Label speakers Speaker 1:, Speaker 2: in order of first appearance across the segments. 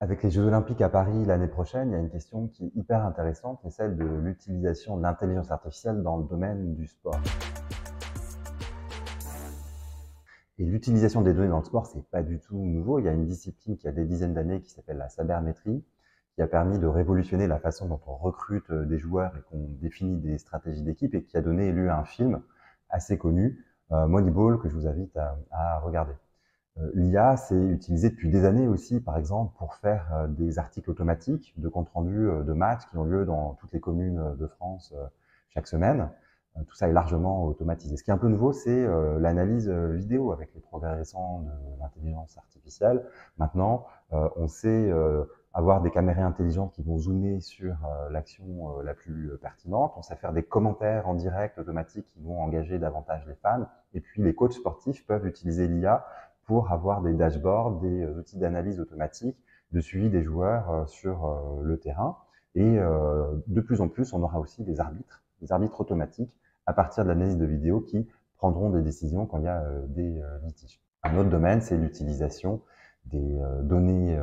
Speaker 1: Avec les Jeux Olympiques à Paris l'année prochaine, il y a une question qui est hyper intéressante, c'est celle de l'utilisation de l'intelligence artificielle dans le domaine du sport. Et l'utilisation des données dans le sport, c'est pas du tout nouveau. Il y a une discipline qui a des dizaines d'années qui s'appelle la sabermétrie, qui a permis de révolutionner la façon dont on recrute des joueurs et qu'on définit des stratégies d'équipe et qui a donné lieu à un film assez connu, Moneyball, que je vous invite à regarder. L'IA, c'est utilisé depuis des années aussi, par exemple, pour faire des articles automatiques de compte rendu de matchs qui ont lieu dans toutes les communes de France chaque semaine. Tout ça est largement automatisé. Ce qui est un peu nouveau, c'est l'analyse vidéo avec les progrès récents de l'intelligence artificielle. Maintenant, on sait avoir des caméras intelligentes qui vont zoomer sur l'action la plus pertinente. On sait faire des commentaires en direct automatiques qui vont engager davantage les fans. Et puis, les coachs sportifs peuvent utiliser l'IA pour avoir des dashboards, des outils d'analyse automatique, de suivi des joueurs sur le terrain. Et de plus en plus, on aura aussi des arbitres automatiques à partir de l'analyse de vidéo qui prendront des décisions quand il y a des litiges. Un autre domaine, c'est l'utilisation des données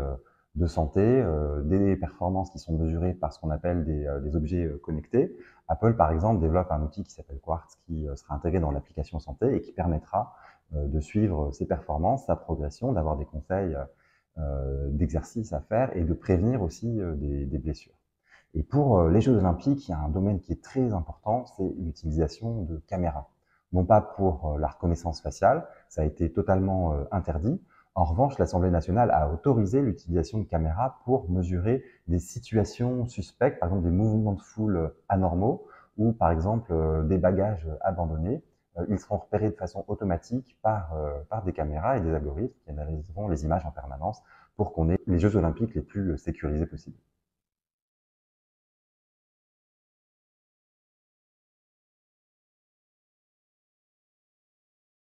Speaker 1: de santé, des performances qui sont mesurées par ce qu'on appelle des objets connectés. Apple, par exemple, développe un outil qui s'appelle Quartz, qui sera intégré dans l'application santé et qui permettra de suivre ses performances, sa progression, d'avoir des conseils d'exercices à faire et de prévenir aussi des blessures. Et pour les Jeux Olympiques, il y a un domaine qui est très important, c'est l'utilisation de caméras. Non pas pour la reconnaissance faciale, ça a été totalement interdit. En revanche, l'Assemblée nationale a autorisé l'utilisation de caméras pour mesurer des situations suspectes, par exemple des mouvements de foule anormaux ou par exemple des bagages abandonnés. Ils seront repérés de façon automatique par des caméras et des algorithmes qui analyseront les images en permanence pour qu'on ait les Jeux Olympiques les plus sécurisés possibles.